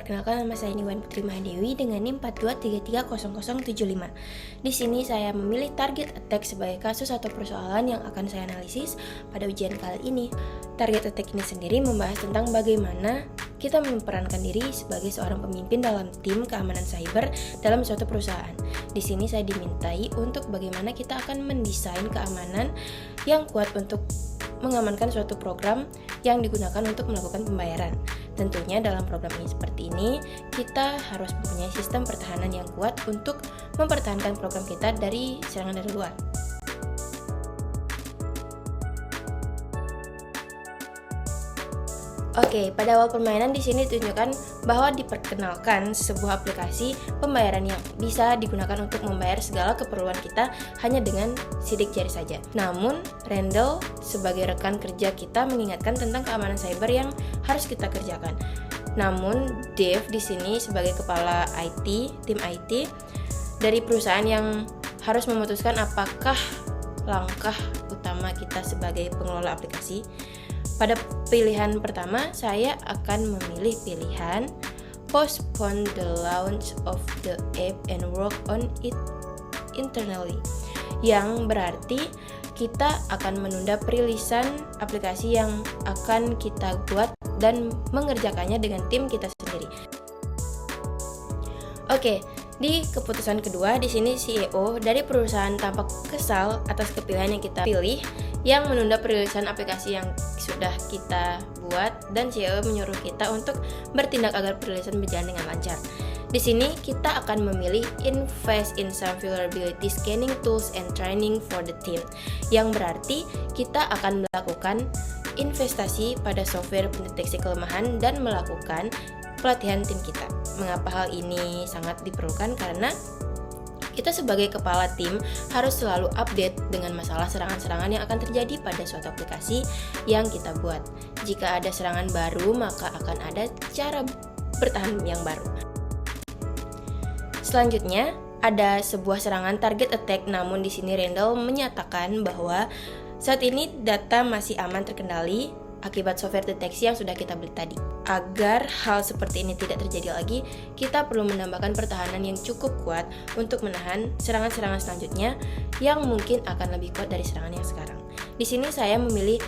perkenalkan nama saya Niwan Putri Mahadewi dengan NIM 42330075. Di sini saya memilih target attack sebagai kasus atau persoalan yang akan saya analisis pada ujian kali ini. Target attack ini sendiri membahas tentang bagaimana kita memperankan diri sebagai seorang pemimpin dalam tim keamanan cyber dalam suatu perusahaan. Di sini saya dimintai untuk bagaimana kita akan mendesain keamanan yang kuat untuk mengamankan suatu program yang digunakan untuk melakukan pembayaran. Tentunya dalam program ini seperti ini, kita harus mempunyai sistem pertahanan yang kuat untuk mempertahankan program kita dari serangan dari luar. Oke, pada awal permainan di sini ditunjukkan bahwa diperkenalkan sebuah aplikasi pembayaran yang bisa digunakan untuk membayar segala keperluan kita hanya dengan sidik jari saja. Namun, Randall sebagai rekan kerja kita mengingatkan tentang keamanan cyber yang harus kita kerjakan. Namun, Dave di sini sebagai kepala IT, tim IT dari perusahaan yang harus memutuskan apakah langkah utama kita sebagai pengelola aplikasi. Pada pilihan pertama, saya akan memilih pilihan postpone the launch of the app and work on it internally, yang berarti kita akan menunda perilisan aplikasi yang akan kita buat dan mengerjakannya dengan tim kita sendiri. Oke, di keputusan kedua, di sini CEO dari perusahaan tampak kesal atas kepilihan yang kita pilih yang menunda perilisan aplikasi yang sudah kita buat, dan CEO menyuruh kita untuk bertindak agar perilisan berjalan dengan lancar. Di sini kita akan memilih invest in some vulnerability scanning tools and training for the team, yang berarti kita akan melakukan investasi pada software pendeteksi kelemahan dan melakukan pelatihan tim kita. Mengapa hal ini sangat diperlukan? Karena kita sebagai kepala tim harus selalu update dengan masalah serangan-serangan yang akan terjadi pada suatu aplikasi yang kita buat. Jika ada serangan baru, maka akan ada cara bertahan yang baru. Selanjutnya, ada sebuah serangan target attack, namun di sini Randall menyatakan bahwa saat ini data masih aman terkendali akibat software deteksi yang sudah kita beli tadi. Agar hal seperti ini tidak terjadi lagi, kita perlu menambahkan pertahanan yang cukup kuat untuk menahan serangan-serangan selanjutnya yang mungkin akan lebih kuat dari serangan yang sekarang. Di sini saya memilih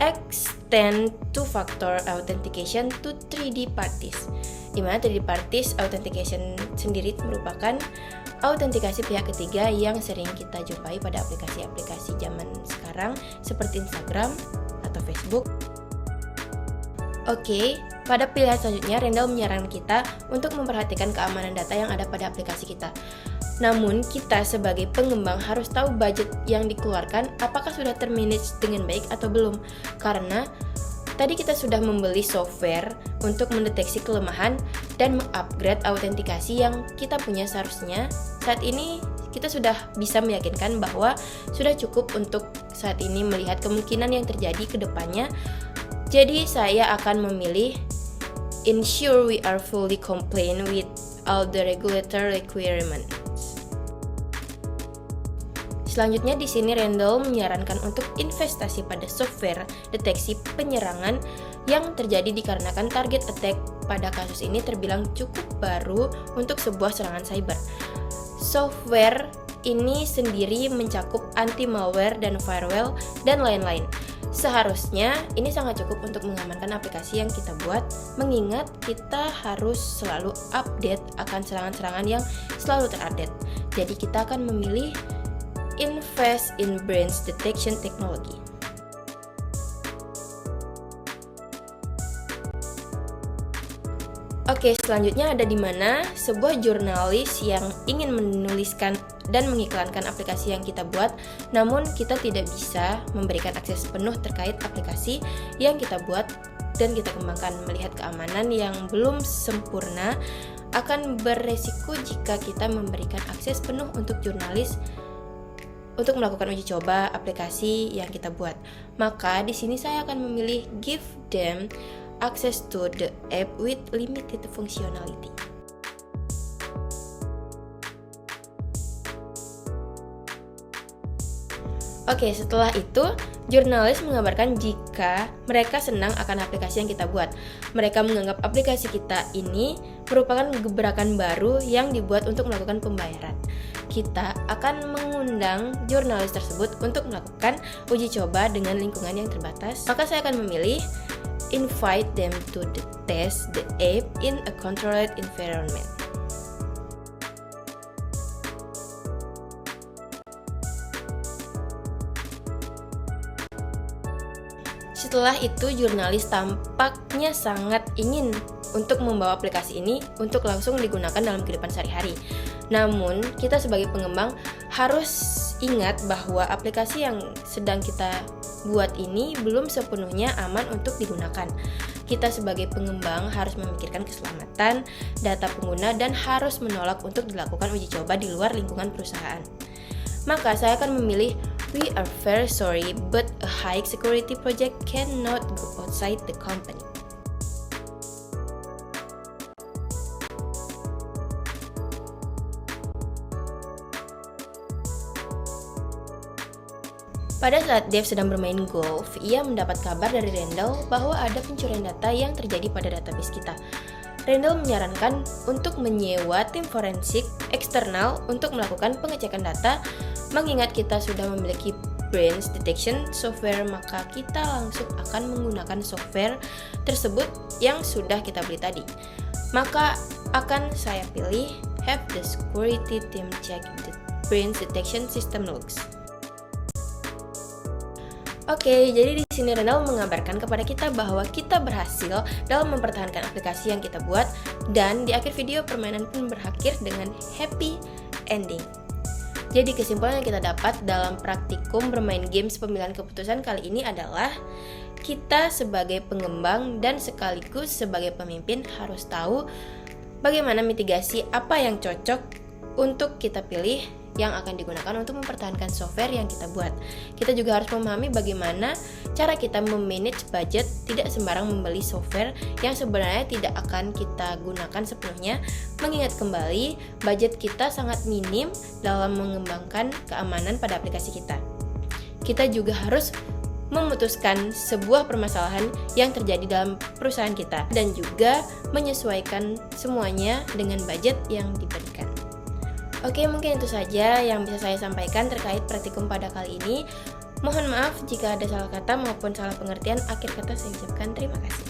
extend two-factor authentication to 3D parties, di mana 3D parties authentication sendiri merupakan autentikasi pihak ketiga yang sering kita jumpai pada aplikasi-aplikasi zaman sekarang seperti Instagram atau Facebook. Oke, pada pilihan selanjutnya Randall menyarankan kita untuk memperhatikan keamanan data yang ada pada aplikasi kita. Namun, kita sebagai pengembang harus tahu budget yang dikeluarkan apakah sudah termanage dengan baik atau belum. Karena tadi kita sudah membeli software untuk mendeteksi kelemahan dan mengupgrade autentikasi yang kita punya. Seharusnya saat ini kita sudah bisa meyakinkan bahwa sudah cukup untuk saat ini melihat kemungkinan yang terjadi ke depannya. Jadi saya akan memilih ensure we are fully compliant with all the regulatory requirements. Selanjutnya di sini Randall menyarankan untuk investasi pada software deteksi penyerangan yang terjadi dikarenakan target attack pada kasus ini terbilang cukup baru untuk sebuah serangan cyber. Software ini sendiri mencakup anti-malware dan firewall dan lain-lain. Seharusnya ini sangat cukup untuk mengamankan aplikasi yang kita buat, mengingat kita harus selalu update akan serangan-serangan yang selalu terupdate. Jadi kita akan memilih invest in breach detection technology. Oke, selanjutnya ada di mana sebuah jurnalis yang ingin menuliskan dan mengiklankan aplikasi yang kita buat, namun kita tidak bisa memberikan akses penuh terkait aplikasi yang kita buat dan kita kembangkan. Melihat keamanan yang belum sempurna akan beresiko jika kita memberikan akses penuh untuk jurnalis untuk melakukan uji coba aplikasi yang kita buat. Maka di sini saya akan memilih give them access to the app with limited functionality. Oke, setelah itu, jurnalis mengabarkan jika mereka senang akan aplikasi yang kita buat. Mereka menganggap aplikasi kita ini merupakan gebrakan baru yang dibuat untuk melakukan pembayaran. Kita akan mengundang jurnalis tersebut untuk melakukan uji coba dengan lingkungan yang terbatas. Maka saya akan memilih invite them to test the app in a controlled environment. Setelah itu, jurnalis tampaknya sangat ingin untuk membawa aplikasi ini untuk langsung digunakan dalam kehidupan sehari-hari. Namun, kita sebagai pengembang harus ingat bahwa aplikasi yang sedang kita buat ini belum sepenuhnya aman untuk digunakan. Kita sebagai pengembang harus memikirkan keselamatan data pengguna dan harus menolak untuk dilakukan uji coba di luar lingkungan perusahaan. Maka saya akan memilih we are very sorry but a high security project cannot go outside the company. Pada saat Dave sedang bermain golf, ia mendapat kabar dari Randall bahwa ada pencurian data yang terjadi pada database kita. Randall menyarankan untuk menyewa tim forensik eksternal untuk melakukan pengecekan data. Mengingat kita sudah memiliki brains detection software, maka kita langsung akan menggunakan software tersebut yang sudah kita beli tadi. Maka akan saya pilih have the security team check the brains detection system logs. Oke, jadi di sini Randall mengabarkan kepada kita bahwa kita berhasil dalam mempertahankan aplikasi yang kita buat, dan di akhir video permainan pun berakhir dengan happy ending. Jadi kesimpulan yang kita dapat dalam praktikum bermain games pemilihan keputusan kali ini adalah kita sebagai pengembang dan sekaligus sebagai pemimpin harus tahu bagaimana mitigasi apa yang cocok untuk kita pilih yang akan digunakan untuk mempertahankan software yang kita buat. Kita juga harus memahami bagaimana cara kita memanage budget, tidak sembarang membeli software yang sebenarnya tidak akan kita gunakan sepenuhnya, mengingat kembali budget kita sangat minim dalam mengembangkan keamanan pada aplikasi kita. Kita juga harus memutuskan sebuah permasalahan yang terjadi dalam perusahaan kita dan juga menyesuaikan semuanya dengan budget yang diberikan. Oke, mungkin itu saja yang bisa saya sampaikan terkait praktikum pada kali ini. Mohon maaf jika ada salah kata maupun salah pengertian. Akhir kata saya ucapkan terima kasih.